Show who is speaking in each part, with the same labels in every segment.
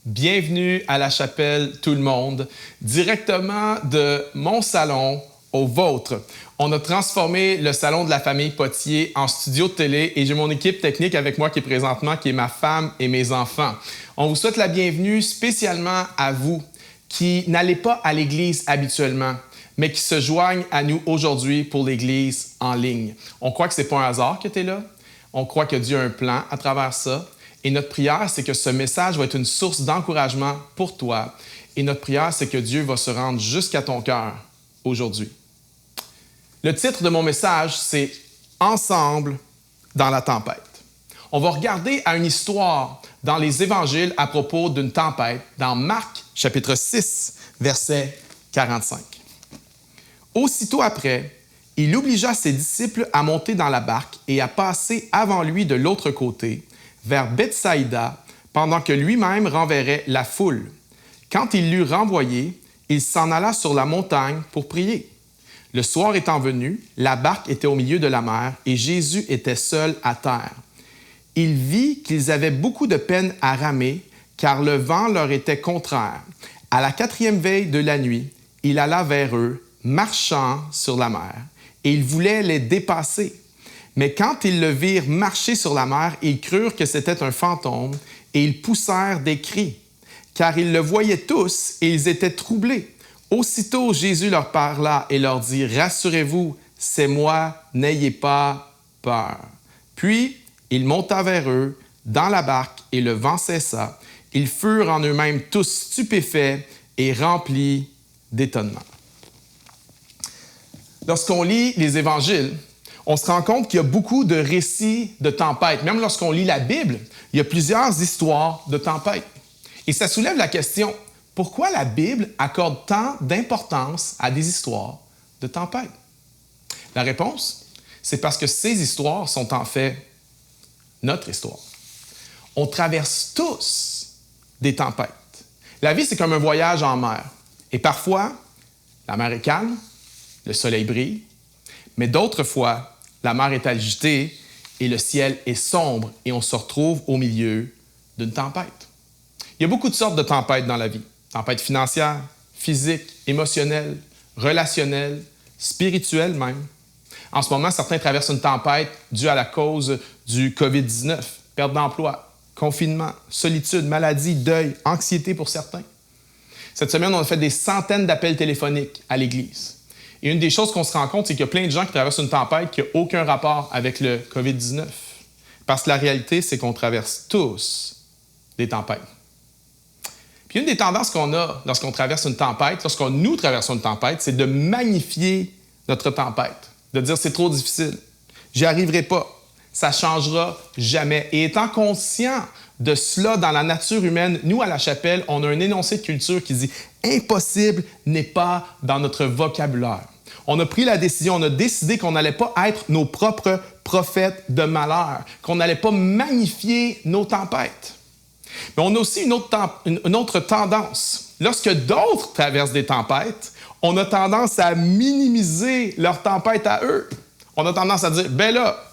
Speaker 1: Bienvenue à la chapelle tout le monde, directement de mon salon au vôtre. On a transformé le salon de la famille Potier en studio de télé et j'ai mon équipe technique avec moi qui est présentement, qui est ma femme et mes enfants. On vous souhaite la bienvenue spécialement à vous qui n'allez pas à l'église habituellement, mais qui se joignent à nous aujourd'hui pour l'église en ligne. On croit que ce n'est pas un hasard que tu es là. On croit que Dieu a un plan à travers ça. Et notre prière, c'est que ce message va être une source d'encouragement pour toi. Et notre prière, c'est que Dieu va se rendre jusqu'à ton cœur aujourd'hui. Le titre de mon message, c'est « Ensemble dans la tempête ». On va regarder à une histoire dans les évangiles à propos d'une tempête, dans Marc, chapitre 6, verset 45. Aussitôt après, il obligea ses disciples à monter dans la barque et à passer avant lui de l'autre côté, vers Bethsaïda, pendant que lui-même renverrait la foule. Quand il l'eut renvoyé, il s'en alla sur la montagne pour prier. Le soir étant venu, la barque était au milieu de la mer et Jésus était seul à terre. Il vit qu'ils avaient beaucoup de peine à ramer, car le vent leur était contraire. À la 4e veille de la nuit, il alla vers eux, marchant sur la mer, et il voulait les dépasser. Mais quand ils le virent marcher sur la mer, ils crurent que c'était un fantôme, et ils poussèrent des cris, car ils le voyaient tous, et ils étaient troublés. Aussitôt, Jésus leur parla et leur dit, « Rassurez-vous, c'est moi, n'ayez pas peur. » Puis, il monta vers eux, dans la barque, et le vent cessa. Ils furent en eux-mêmes tous stupéfaits et remplis d'étonnement. Lorsqu'on lit les évangiles, on se rend compte qu'il y a beaucoup de récits de tempêtes. Même lorsqu'on lit la Bible, il y a plusieurs histoires de tempêtes. Et ça soulève la question, pourquoi la Bible accorde tant d'importance à des histoires de tempêtes? La réponse, c'est parce que ces histoires sont en fait notre histoire. On traverse tous des tempêtes. La vie, c'est comme un voyage en mer. Et parfois, la mer est calme, le soleil brille, mais d'autres fois, la mer est agitée et le ciel est sombre et on se retrouve au milieu d'une tempête. Il y a beaucoup de sortes de tempêtes dans la vie. Tempêtes financières, physiques, émotionnelles, relationnelles, spirituelles même. En ce moment, certains traversent une tempête due à la cause du COVID-19, perte d'emploi, confinement, solitude, maladie, deuil, anxiété pour certains. Cette semaine, on a fait des centaines d'appels téléphoniques à l'Église. Et une des choses qu'on se rend compte, c'est qu'il y a plein de gens qui traversent une tempête qui n'a aucun rapport avec le COVID-19. Parce que la réalité, c'est qu'on traverse tous des tempêtes. Puis une des tendances qu'on a lorsqu'on traverse une tempête, nous traversons une tempête, c'est de magnifier notre tempête, de dire c'est trop difficile, j'y arriverai pas, ça changera jamais. Et étant conscient de cela dans la nature humaine, nous, à la chapelle, on a un énoncé de culture qui dit « impossible n'est pas dans notre vocabulaire ». On a pris la décision, on a décidé qu'on n'allait pas être nos propres prophètes de malheur, qu'on n'allait pas magnifier nos tempêtes. Mais on a aussi une autre tendance. Lorsque d'autres traversent des tempêtes, on a tendance à minimiser leurs tempêtes à eux. On a tendance à dire « ben là,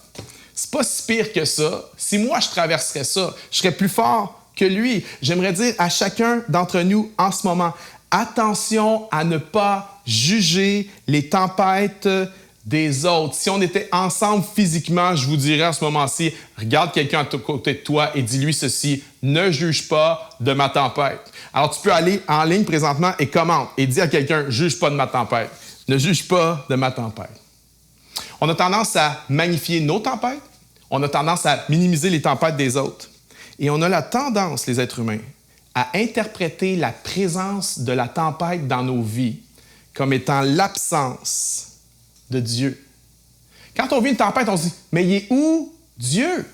Speaker 1: c'est pas si pire que ça. Si moi, je traverserais ça, je serais plus fort que lui. » J'aimerais dire à chacun d'entre nous en ce moment, attention à ne pas juger les tempêtes des autres. Si on était ensemble physiquement, je vous dirais à ce moment-ci, regarde quelqu'un à côté de toi et dis-lui ceci, ne juge pas de ma tempête. Alors, tu peux aller en ligne présentement et commente et dis à quelqu'un, juge pas de ma tempête. Ne juge pas de ma tempête. On a tendance à magnifier nos tempêtes. On a tendance à minimiser les tempêtes des autres. Et on a la tendance, les êtres humains, à interpréter la présence de la tempête dans nos vies comme étant l'absence de Dieu. Quand on vit une tempête, on se dit « mais il est où Dieu? »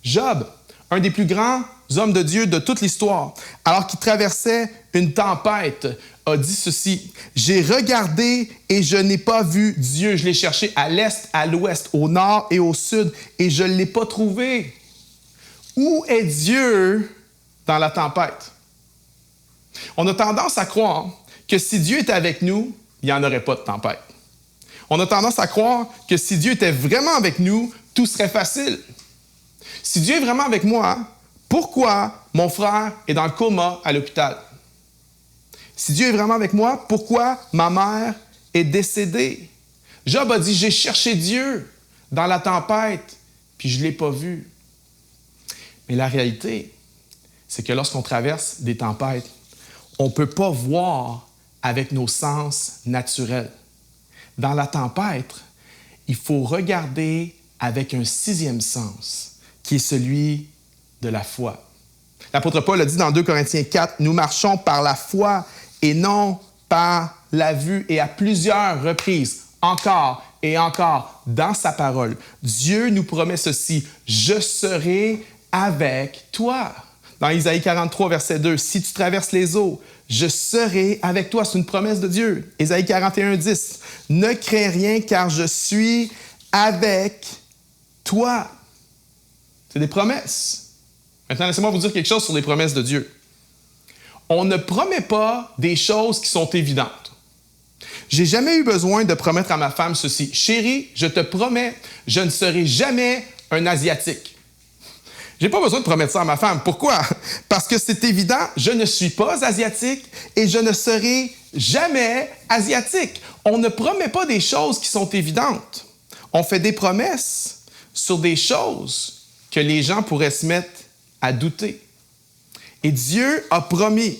Speaker 1: Job, un des plus grands hommes de Dieu de toute l'histoire, alors qu'il traversait une tempête, a dit ceci, « J'ai regardé et je n'ai pas vu Dieu. Je l'ai cherché à l'est, à l'ouest, au nord et au sud, et je ne l'ai pas trouvé. » Où est Dieu dans la tempête? On a tendance à croire que si Dieu était avec nous, il n'y en aurait pas de tempête. On a tendance à croire que si Dieu était vraiment avec nous, tout serait facile. Si Dieu est vraiment avec moi, pourquoi mon frère est dans le coma à l'hôpital? Si Dieu est vraiment avec moi, pourquoi ma mère est décédée? Job a dit, j'ai cherché Dieu dans la tempête, puis je ne l'ai pas vu. Mais la réalité, c'est que lorsqu'on traverse des tempêtes, on ne peut pas voir avec nos sens naturels. Dans la tempête, il faut regarder avec un sixième sens, qui est celui de la foi. L'apôtre Paul a dit dans 2 Corinthiens 4, « Nous marchons par la foi et non par la vue. » Et à plusieurs reprises, encore et encore, dans sa parole, Dieu nous promet ceci, « Je serai avec toi. » Dans Isaïe 43, verset 2, « Si tu traverses les eaux, je serai avec toi. » C'est une promesse de Dieu. Isaïe 41, 10, « Ne crains rien car je suis avec toi. » C'est des promesses. Maintenant, laissez-moi vous dire quelque chose sur les promesses de Dieu. On ne promet pas des choses qui sont évidentes. J'ai jamais eu besoin de promettre à ma femme ceci. « Chérie, je te promets, je ne serai jamais un Asiatique. » J'ai pas besoin de promettre ça à ma femme. Pourquoi? Parce que c'est évident, je ne suis pas asiatique et je ne serai jamais asiatique. On ne promet pas des choses qui sont évidentes. On fait des promesses sur des choses que les gens pourraient se mettre à douter. Et Dieu a promis,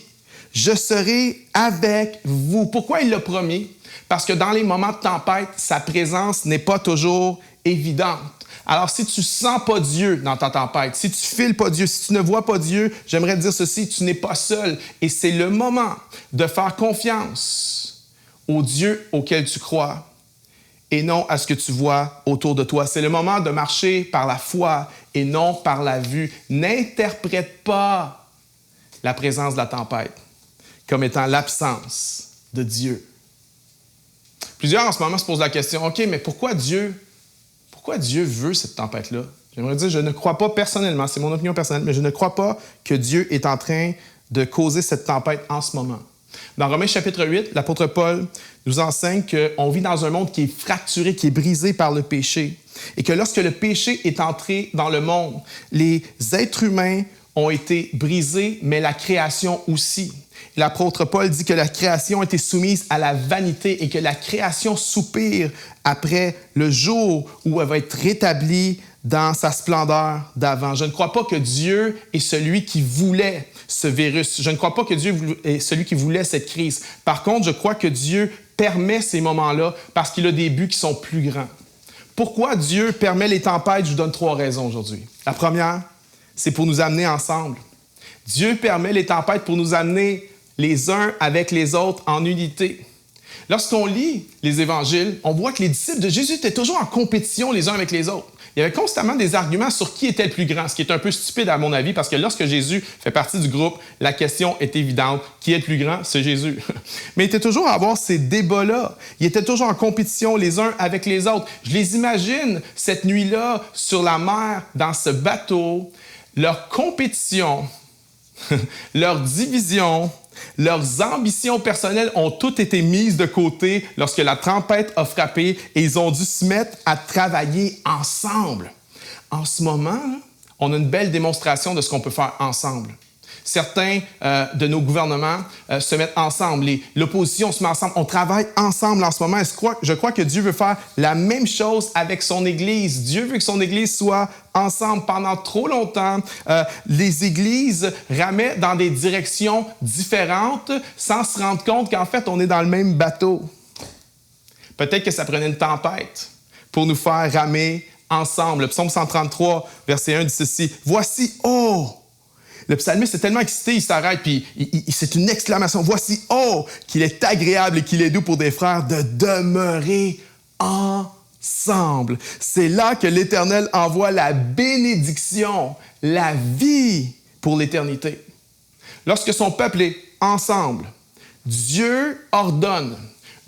Speaker 1: je serai avec vous. Pourquoi il l'a promis? Parce que dans les moments de tempête, sa présence n'est pas toujours évidente. Alors, si tu ne sens pas Dieu dans ta tempête, si tu ne files pas Dieu, si tu ne vois pas Dieu, j'aimerais te dire ceci, tu n'es pas seul. Et c'est le moment de faire confiance au Dieu auquel tu crois et non à ce que tu vois autour de toi. C'est le moment de marcher par la foi et non par la vue. N'interprète pas la présence de la tempête comme étant l'absence de Dieu. Plusieurs en ce moment se posent la question, OK, mais pourquoi Dieu veut cette tempête-là? J'aimerais dire, je ne crois pas personnellement, c'est mon opinion personnelle, mais je ne crois pas que Dieu est en train de causer cette tempête en ce moment. Dans Romains chapitre 8, l'apôtre Paul nous enseigne qu'on vit dans un monde qui est fracturé, qui est brisé par le péché, et que lorsque le péché est entré dans le monde, les êtres humains ont été brisés, mais la création aussi. L'apôtre Paul dit que la création a été soumise à la vanité et que la création soupire après le jour où elle va être rétablie dans sa splendeur d'avant. Je ne crois pas que Dieu est celui qui voulait ce virus. Je ne crois pas que Dieu est celui qui voulait cette crise. Par contre, je crois que Dieu permet ces moments-là parce qu'il a des buts qui sont plus grands. Pourquoi Dieu permet les tempêtes? Je vous donne 3 raisons aujourd'hui. La première, c'est pour nous amener ensemble. Dieu permet les tempêtes pour nous amener les uns avec les autres en unité. Lorsqu'on lit les évangiles, on voit que les disciples de Jésus étaient toujours en compétition les uns avec les autres. Il y avait constamment des arguments sur qui était le plus grand, ce qui est un peu stupide à mon avis, parce que lorsque Jésus fait partie du groupe, la question est évidente. Qui est le plus grand? C'est Jésus. Mais il était toujours à avoir ces débats-là. Ils étaient toujours en compétition les uns avec les autres. Je les imagine cette nuit-là sur la mer, dans ce bateau, leur compétition, leur division, leurs ambitions personnelles ont toutes été mises de côté lorsque la tempête a frappé et ils ont dû se mettre à travailler ensemble. En ce moment, on a une belle démonstration de ce qu'on peut faire ensemble. Certains de nos gouvernements se mettent ensemble. L'opposition se met ensemble. On travaille ensemble en ce moment. Et je crois que Dieu veut faire la même chose avec son Église. Dieu veut que son Église soit ensemble. Pendant trop longtemps, les églises ramaient dans des directions différentes sans se rendre compte qu'en fait, on est dans le même bateau. Peut-être que ça prenait une tempête pour nous faire ramer ensemble. Le psaume 133, verset 1 dit ceci. « Voici, oh! » Le psalmiste est tellement excité, il s'arrête, puis c'est une exclamation. « Voici, oh! Qu'il est agréable et qu'il est doux pour des frères de demeurer ensemble. » C'est là que l'Éternel envoie la bénédiction, la vie pour l'éternité. Lorsque son peuple est ensemble, Dieu ordonne,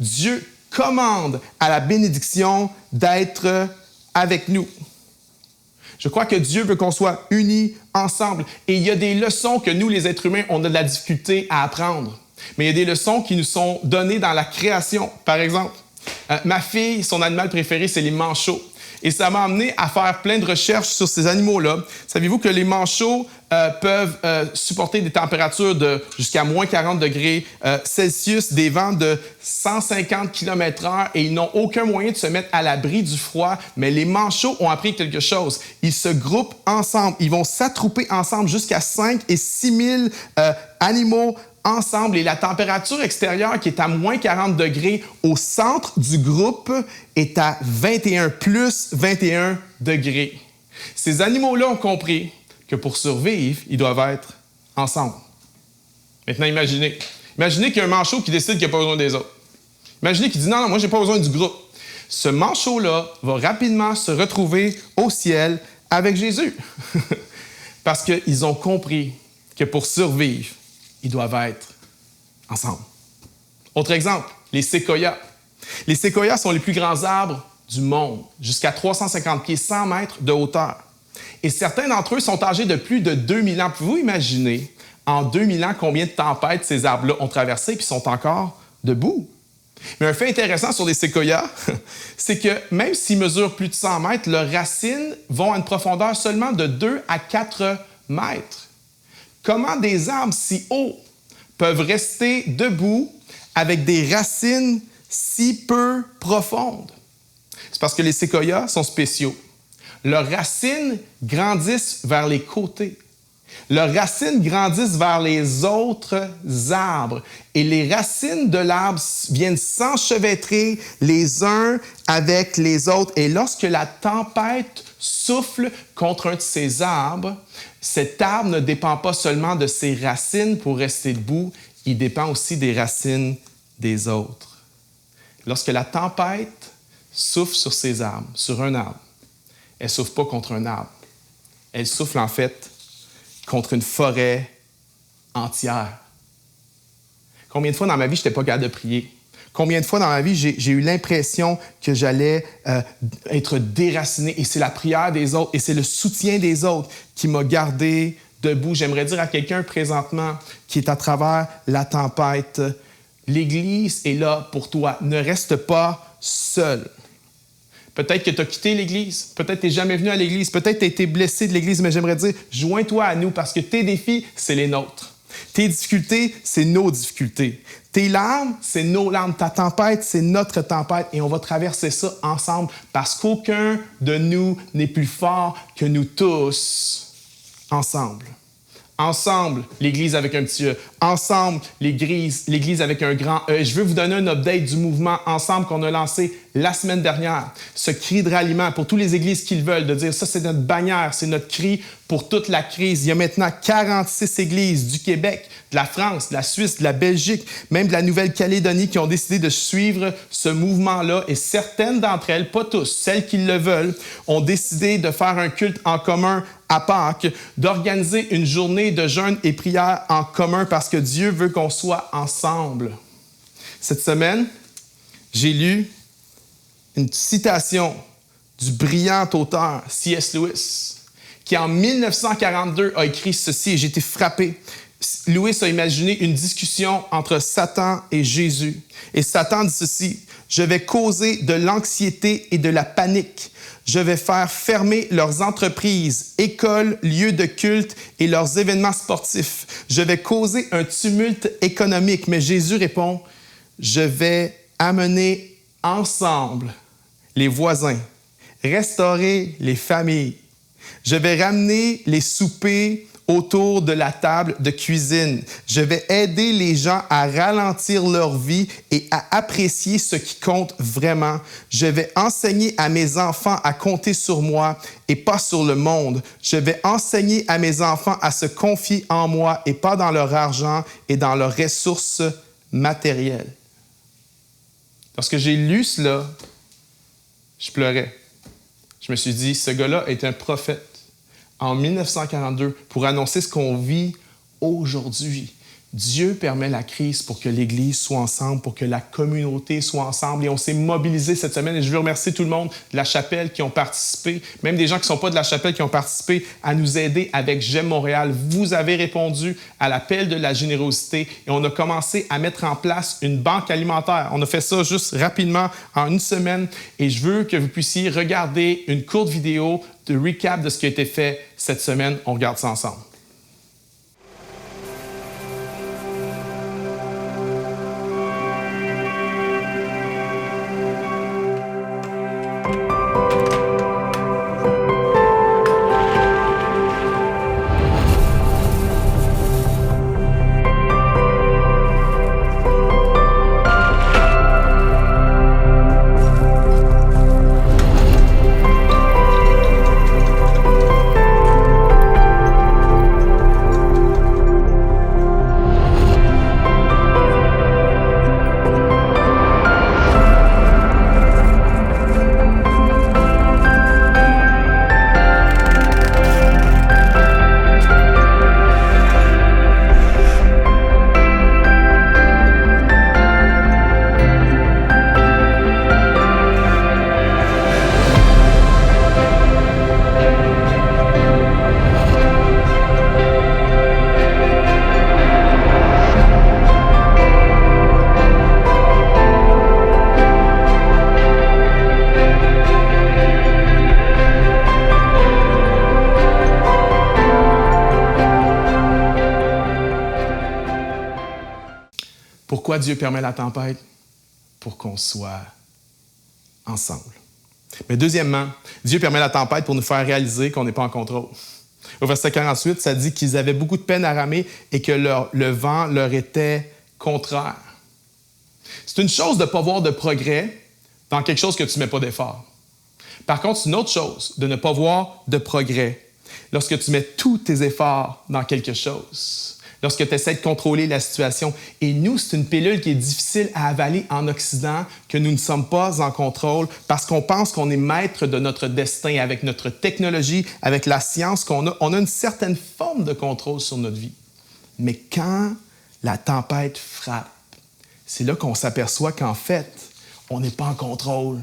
Speaker 1: Dieu commande à la bénédiction d'être avec nous. Je crois que Dieu veut qu'on soit unis ensemble. Et il y a des leçons que nous, les êtres humains, on a de la difficulté à apprendre. Mais il y a des leçons qui nous sont données dans la création. Par exemple, ma fille, son animal préféré, c'est les manchots. Et ça m'a amené à faire plein de recherches sur ces animaux-là. Savez-vous que les manchots peuvent supporter des températures de jusqu'à moins 40 degrés Celsius, des vents de 150 km/h et ils n'ont aucun moyen de se mettre à l'abri du froid. Mais les manchots ont appris quelque chose. Ils se groupent ensemble. Ils vont s'attrouper ensemble jusqu'à 5 et 6 000 animaux ensemble. Et la température extérieure qui est à moins 40 degrés au centre du groupe est à 21 plus 21 degrés. Ces animaux-là ont compris que pour survivre, ils doivent être ensemble. Maintenant, imaginez qu'il y a un manchot qui décide qu'il n'a pas besoin des autres. Imaginez qu'il dit « Non, moi, je n'ai pas besoin du groupe. » Ce manchot-là va rapidement se retrouver au ciel avec Jésus. Parce qu'ils ont compris que pour survivre, ils doivent être ensemble. Autre exemple, les séquoias. Les séquoias sont les plus grands arbres du monde, jusqu'à 350 pieds, 100 mètres de hauteur. Et certains d'entre eux sont âgés de plus de 2000 ans. Pouvez-vous imaginer, en 2000 ans, combien de tempêtes ces arbres-là ont traversé et sont encore debout? Mais un fait intéressant sur les séquoias, c'est que même s'ils mesurent plus de 100 mètres, leurs racines vont à une profondeur seulement de 2 à 4 mètres. Comment des arbres si hauts peuvent rester debout avec des racines si peu profondes? C'est parce que les séquoias sont spéciaux. Leurs racines grandissent vers les côtés. Leurs racines grandissent vers les autres arbres. Et les racines de l'arbre viennent s'enchevêtrer les uns avec les autres. Et lorsque la tempête souffle contre un de ces arbres, cet arbre ne dépend pas seulement de ses racines pour rester debout, il dépend aussi des racines des autres. Lorsque la tempête souffle sur ces arbres, sur un arbre, elle ne souffle pas contre un arbre. Elle souffle en fait contre une forêt entière. Combien de fois dans ma vie, je n'étais pas capable de prier? Combien de fois dans ma vie, j'ai eu l'impression que j'allais être déraciné? Et c'est la prière des autres et c'est le soutien des autres qui m'a gardé debout. J'aimerais dire à quelqu'un présentement qui est à travers la tempête, l'Église est là pour toi. Ne reste pas seul. Peut-être que tu as quitté l'Église, peut-être que tu n'es jamais venu à l'Église, peut-être que tu as été blessé de l'Église, mais j'aimerais dire, joins-toi à nous parce que tes défis, c'est les nôtres. Tes difficultés, c'est nos difficultés. Tes larmes, c'est nos larmes. Ta tempête, c'est notre tempête et on va traverser ça ensemble parce qu'aucun de nous n'est plus fort que nous tous ensemble. Ensemble, l'Église avec un petit E. Ensemble, l'Église avec un grand E. Je veux vous donner un update du mouvement Ensemble qu'on a lancé la semaine dernière. Ce cri de ralliement pour toutes les églises qui le veulent, de dire ça, c'est notre bannière, c'est notre cri pour toute la crise. Il y a maintenant 46 églises du Québec, de la France, de la Suisse, de la Belgique, même de la Nouvelle-Calédonie qui ont décidé de suivre ce mouvement-là. Et certaines d'entre elles, pas tous, celles qui le veulent, ont décidé de faire un culte en commun à Pâques, d'organiser une journée de jeûne et prière en commun parce que Dieu veut qu'on soit ensemble. Cette semaine, j'ai lu une citation du brillant auteur C.S. Lewis, qui en 1942 a écrit ceci, et j'ai été frappé. Lewis a imaginé une discussion entre Satan et Jésus. Et Satan dit ceci, « Je vais causer de l'anxiété et de la panique. Je vais faire fermer leurs entreprises, écoles, lieux de culte et leurs événements sportifs. Je vais causer un tumulte économique. » Mais Jésus répond, « Je vais amener ensemble les voisins, restaurer les familles. Je vais ramener les soupers autour de la table de cuisine. Je vais aider les gens à ralentir leur vie et à apprécier ce qui compte vraiment. Je vais enseigner à mes enfants à compter sur moi et pas sur le monde. Je vais enseigner à mes enfants à se confier en moi et pas dans leur argent et dans leurs ressources matérielles. » Lorsque j'ai lu cela, je pleurais. Je me suis dit, ce gars-là est un prophète en 1942 pour annoncer ce qu'on vit aujourd'hui. Dieu permet la crise pour que l'Église soit ensemble, pour que la communauté soit ensemble. Et on s'est mobilisé cette semaine. Et je veux remercier tout le monde de la chapelle qui ont participé, même des gens qui ne sont pas de la chapelle qui ont participé à nous aider avec J'aime Montréal. Vous avez répondu à l'appel de la générosité et on a commencé à mettre en place une banque alimentaire. On a fait ça juste rapidement en une semaine et je veux que vous puissiez regarder une courte vidéo de recap de ce qui a été fait cette semaine. On regarde ça ensemble. Pourquoi Dieu permet la tempête? Pour qu'on soit ensemble. Mais deuxièmement, Dieu permet la tempête pour nous faire réaliser qu'on n'est pas en contrôle. Au verset 48, ça dit qu'ils avaient beaucoup de peine à ramer et que le vent leur était contraire. C'est une chose de ne pas voir de progrès dans quelque chose que tu ne mets pas d'effort. Par contre, c'est une autre chose de ne pas voir de progrès lorsque tu mets tous tes efforts dans quelque chose, lorsque tu essaies de contrôler la situation. Et nous, c'est une pilule qui est difficile à avaler en Occident, que nous ne sommes pas en contrôle parce qu'on pense qu'on est maître de notre destin avec notre technologie, avec la science qu'on a. On a une certaine forme de contrôle sur notre vie. Mais quand la tempête frappe, c'est là qu'on s'aperçoit qu'en fait, on n'est pas en contrôle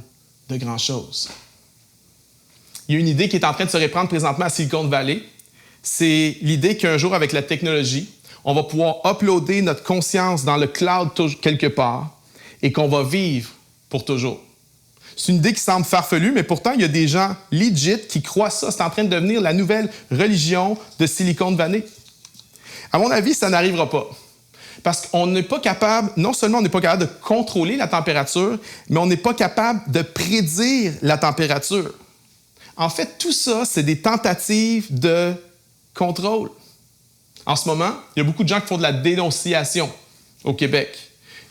Speaker 1: de grand-chose. Il y a une idée qui est en train de se répandre présentement à Silicon Valley. C'est l'idée qu'un jour, avec la technologie, on va pouvoir uploader notre conscience dans le cloud quelque part et qu'on va vivre pour toujours. C'est une idée qui semble farfelue, mais pourtant, il y a des gens legit qui croient ça. C'est en train de devenir la nouvelle religion de Silicon Valley. À mon avis, ça n'arrivera pas. Parce qu'on n'est pas capable, non seulement on n'est pas capable de contrôler la température, mais on n'est pas capable de prédire la température. En fait, tout ça, c'est des tentatives de contrôle. En ce moment, il y a beaucoup de gens qui font de la dénonciation au Québec.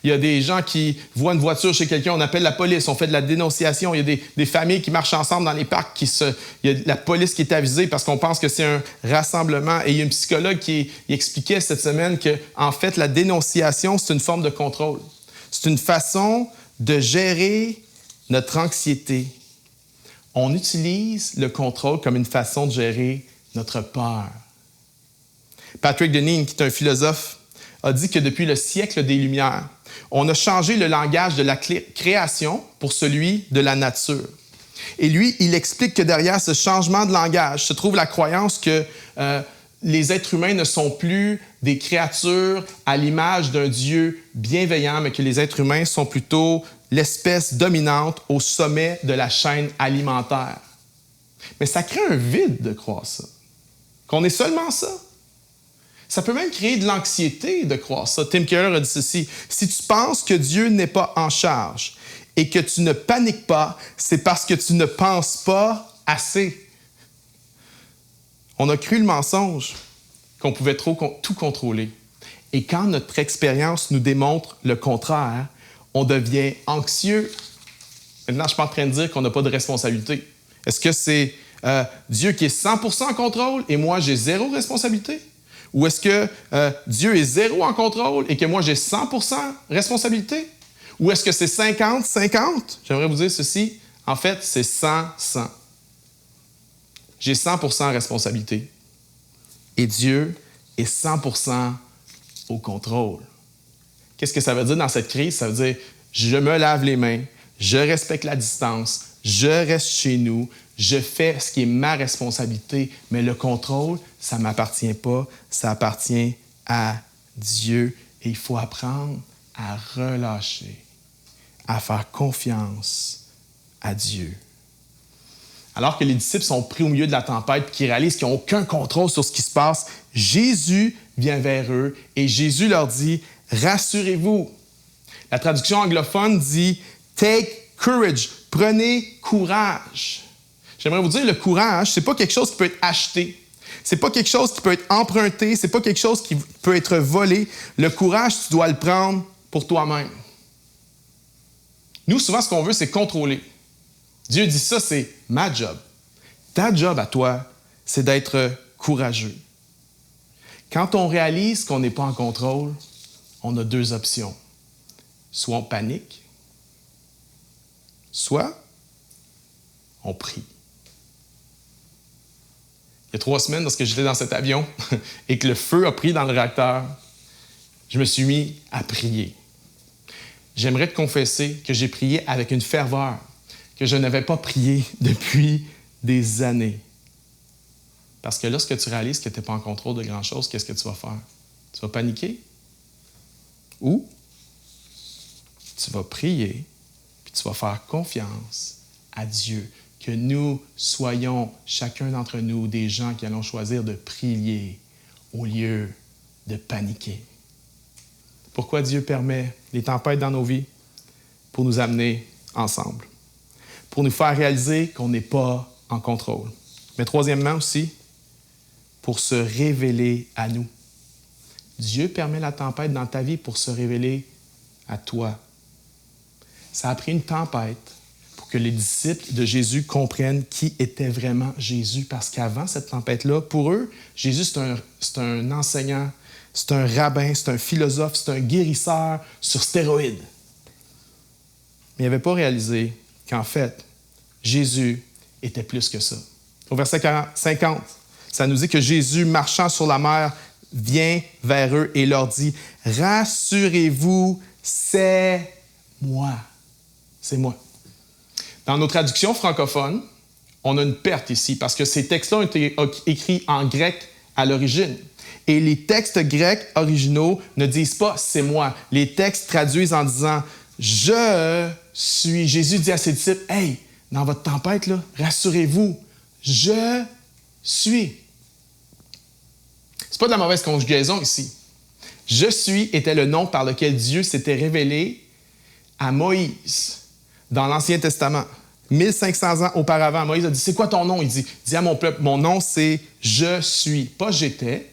Speaker 1: Il y a des gens qui voient une voiture chez quelqu'un, on appelle la police, on fait de la dénonciation. Il y a des familles qui marchent ensemble dans les parcs, il y a la police qui est avisée parce qu'on pense que c'est un rassemblement. Et il y a une psychologue qui expliquait cette semaine que, en fait, la dénonciation, c'est une forme de contrôle. C'est une façon de gérer notre anxiété. On utilise le contrôle comme une façon de gérer notre peur. Patrick Deneen, qui est un philosophe, a dit que depuis le siècle des Lumières, on a changé le langage de la création pour celui de la nature. Et lui, il explique que derrière ce changement de langage se trouve la croyance que les êtres humains ne sont plus des créatures à l'image d'un Dieu bienveillant, mais que les êtres humains sont plutôt l'espèce dominante au sommet de la chaîne alimentaire. Mais ça crée un vide de croire ça. Qu'on est seulement ça. Ça peut même créer de l'anxiété de croire ça. Tim Keller a dit ceci: si tu penses que Dieu n'est pas en charge et que tu ne paniques pas, c'est parce que tu ne penses pas assez. On a cru le mensonge qu'on pouvait tout contrôler. Et quand notre expérience nous démontre le contraire, on devient anxieux. Maintenant, je ne suis pas en train de dire qu'on n'a pas de responsabilité. Est-ce que c'est Dieu qui est 100% en contrôle et moi, j'ai zéro responsabilité? Ou est-ce que Dieu est zéro en contrôle et que moi, j'ai 100% responsabilité? Ou est-ce que c'est 50-50? J'aimerais vous dire ceci. En fait, c'est 100-100. J'ai 100% responsabilité. Et Dieu est 100% au contrôle. Qu'est-ce que ça veut dire dans cette crise? Ça veut dire, je me lave les mains, je respecte la distance, je reste chez nous, je fais ce qui est ma responsabilité, mais le contrôle, ça ne m'appartient pas, ça appartient à Dieu. Et il faut apprendre à relâcher, à faire confiance à Dieu. Alors que les disciples sont pris au milieu de la tempête et qu'ils réalisent qu'ils n'ont aucun contrôle sur ce qui se passe, Jésus vient vers eux et Jésus leur dit « Rassurez-vous ». La traduction anglophone dit « Take courage », prenez courage. J'aimerais vous dire, le courage, ce n'est pas quelque chose qui peut être acheté. Ce n'est pas quelque chose qui peut être emprunté. Ce n'est pas quelque chose qui peut être volé. Le courage, tu dois le prendre pour toi-même. Nous, souvent, ce qu'on veut, c'est contrôler. Dieu dit ça, c'est ma job. Ta job à toi, c'est d'être courageux. Quand on réalise qu'on n'est pas en contrôle, on a deux options. Soit on panique, soit on prie. Il y a 3 semaines, lorsque j'étais dans cet avion et que le feu a pris dans le réacteur, je me suis mis à prier. J'aimerais te confesser que j'ai prié avec une ferveur que je n'avais pas prié depuis des années. Parce que lorsque tu réalises que tu n'es pas en contrôle de grand-chose, qu'est-ce que tu vas faire? Tu vas paniquer? Ou tu vas prier, puis tu vas faire confiance à Dieu. Que nous soyons, chacun d'entre nous, des gens qui allons choisir de prier au lieu de paniquer. Pourquoi Dieu permet les tempêtes dans nos vies? Pour nous amener ensemble. Pour nous faire réaliser qu'on n'est pas en contrôle. Mais troisièmement aussi, pour se révéler à nous. Dieu permet la tempête dans ta vie pour se révéler à toi. Ça a pris une tempête pour que les disciples de Jésus comprennent qui était vraiment Jésus. Parce qu'avant cette tempête-là, pour eux, Jésus, c'est un enseignant, c'est un rabbin, c'est un philosophe, c'est un guérisseur sur stéroïdes. Mais ils n'avaient pas réalisé qu'en fait, Jésus était plus que ça. Au verset 50, ça nous dit que Jésus, marchant sur la mer, vient vers eux et leur dit « Rassurez-vous, c'est moi. » C'est moi. Dans nos traductions francophones, on a une perte ici parce que ces textes-là ont été écrits en grec à l'origine. Et les textes grecs originaux ne disent pas « c'est moi ». Les textes traduisent en disant « je suis ». Jésus dit à ses disciples « Hey, dans votre tempête, là, rassurez-vous, je suis ». C'est pas de la mauvaise conjugaison ici. « Je suis » était le nom par lequel Dieu s'était révélé à Moïse dans l'Ancien Testament. 1500 ans auparavant, Moïse a dit « C'est quoi ton nom? » Il dit « Dis à mon peuple, mon nom c'est « Je suis ». Pas « j'étais »,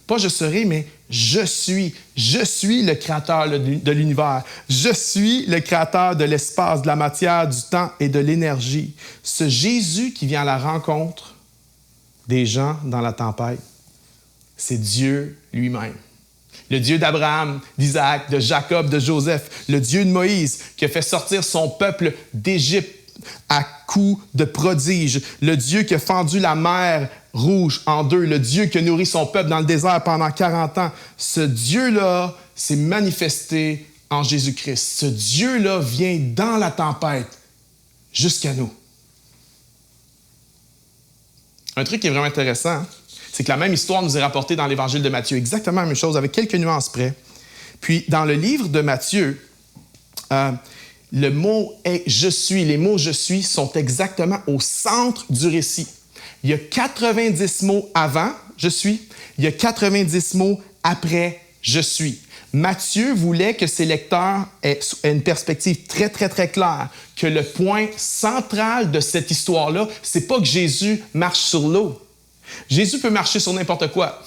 Speaker 1: pas « je serai », mais « je suis ». Je suis le créateur de l'univers. Je suis le créateur de l'espace, de la matière, du temps et de l'énergie. Ce Jésus qui vient à la rencontre des gens dans la tempête, c'est Dieu lui-même. Le Dieu d'Abraham, d'Isaac, de Jacob, de Joseph, le Dieu de Moïse qui a fait sortir son peuple d'Égypte à coups de prodiges, le Dieu qui a fendu la mer Rouge en deux, le Dieu qui a nourri son peuple dans le désert pendant 40 ans. Ce Dieu-là s'est manifesté en Jésus-Christ. Ce Dieu-là vient dans la tempête jusqu'à nous. Un truc qui est vraiment intéressant, c'est que la même histoire nous est rapportée dans l'Évangile de Matthieu. Exactement la même chose, avec quelques nuances près. Puis, dans le livre de Matthieu, le mot est « je suis ». Les mots « je suis » sont exactement au centre du récit. Il y a 90 mots avant « je suis », il y a 90 mots après « je suis ». Matthieu voulait que ses lecteurs aient une perspective très, très, très claire, que le point central de cette histoire-là, c'est pas que Jésus marche sur l'eau. Jésus peut marcher sur n'importe quoi.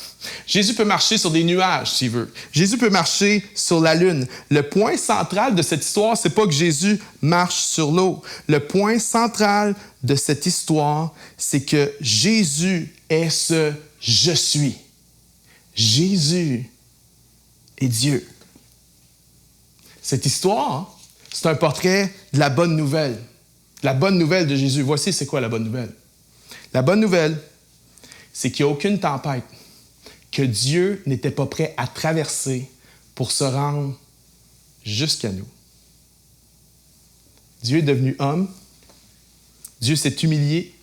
Speaker 1: Jésus peut marcher sur des nuages, s'il veut. Jésus peut marcher sur la lune. Le point central de cette histoire, c'est pas que Jésus marche sur l'eau. Le point central de cette histoire, c'est que Jésus est ce « je suis ». Jésus est Dieu. Cette histoire, c'est un portrait de la bonne nouvelle. La bonne nouvelle de Jésus. Voici c'est quoi la bonne nouvelle. La bonne nouvelle, c'est qu'il n'y a aucune tempête que Dieu n'était pas prêt à traverser pour se rendre jusqu'à nous. Dieu est devenu homme. Dieu s'est humilié.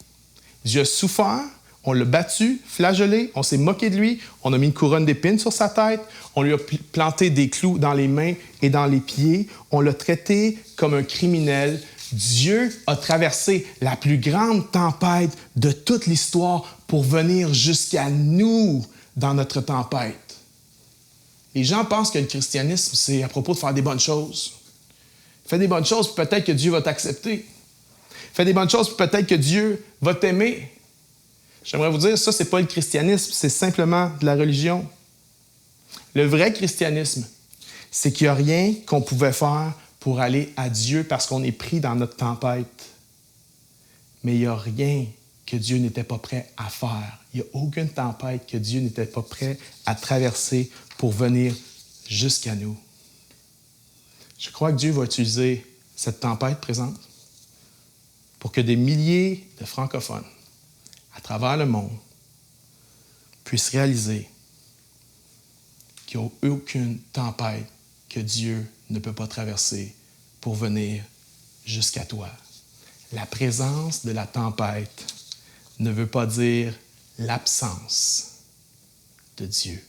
Speaker 1: Dieu a souffert. On l'a battu, flagellé. On s'est moqué de lui. On a mis une couronne d'épines sur sa tête. On lui a planté des clous dans les mains et dans les pieds. On l'a traité comme un criminel. Dieu a traversé la plus grande tempête de toute l'histoire pour venir jusqu'à nous dans notre tempête. Les gens pensent que le christianisme, c'est à propos de faire des bonnes choses. Fais des bonnes choses, puis peut-être que Dieu va t'accepter. Fais des bonnes choses, puis peut-être que Dieu va t'aimer. J'aimerais vous dire, ça, c'est pas le christianisme, c'est simplement de la religion. Le vrai christianisme, c'est qu'il n'y a rien qu'on pouvait faire pour aller à Dieu parce qu'on est pris dans notre tempête. Mais il n'y a rien que Dieu n'était pas prêt à faire. Il n'y a aucune tempête que Dieu n'était pas prêt à traverser pour venir jusqu'à nous. Je crois que Dieu va utiliser cette tempête présente pour que des milliers de francophones à travers le monde puissent réaliser qu'il n'y a aucune tempête que Dieu ne peut pas traverser pour venir jusqu'à toi. La présence de la tempête ne veut pas dire l'absence de Dieu.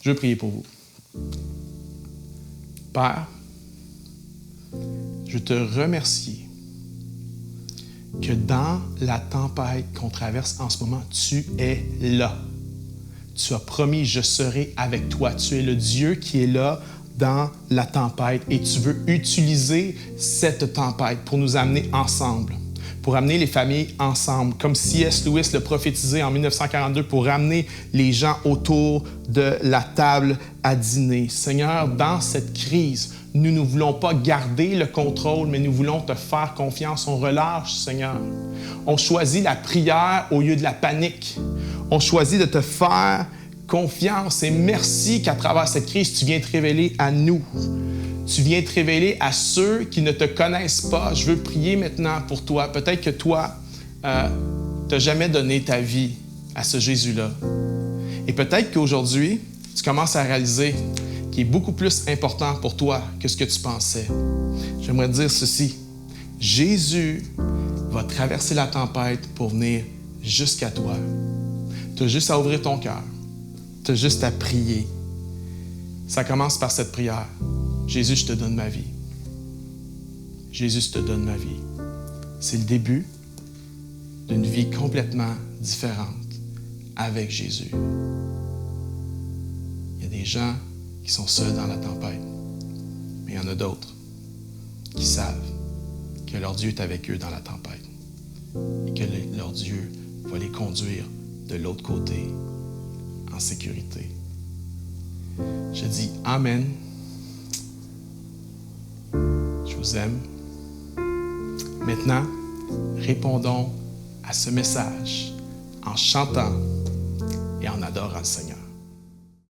Speaker 1: Je veux prier pour vous. Père, je te remercie que dans la tempête qu'on traverse en ce moment, tu es là. tu as promis, je serai avec toi. Tu es le Dieu qui est là dans la tempête et tu veux utiliser cette tempête pour nous amener ensemble, pour amener les familles ensemble, comme C.S. Lewis le prophétisait en 1942, pour ramener les gens autour de la table à dîner. Seigneur, dans cette crise, nous ne voulons pas garder le contrôle, mais nous voulons te faire confiance. On relâche, Seigneur. On choisit la prière au lieu de la panique. On choisit de te faire confiance et merci qu'à travers cette crise, tu viens te révéler à nous. Tu viens te révéler à ceux qui ne te connaissent pas. Je veux prier maintenant pour toi. Peut-être que toi, tu n'as jamais donné ta vie à ce Jésus-là. Et peut-être qu'aujourd'hui, tu commences à réaliser qu'il est beaucoup plus important pour toi que ce que tu pensais. J'aimerais te dire ceci. Jésus va traverser la tempête pour venir jusqu'à toi. Tu as juste à ouvrir ton cœur. Tu as juste à prier. Ça commence par cette prière. Jésus, je te donne ma vie. Jésus, je te donne ma vie. C'est le début d'une vie complètement différente avec Jésus. Il y a des gens qui sont seuls dans la tempête, mais il y en a d'autres qui savent que leur Dieu est avec eux dans la tempête et que leur Dieu va les conduire de l'autre côté en sécurité. Je dis Amen. Je vous aime. Maintenant, répondons à ce message en chantant et en adorant le Seigneur.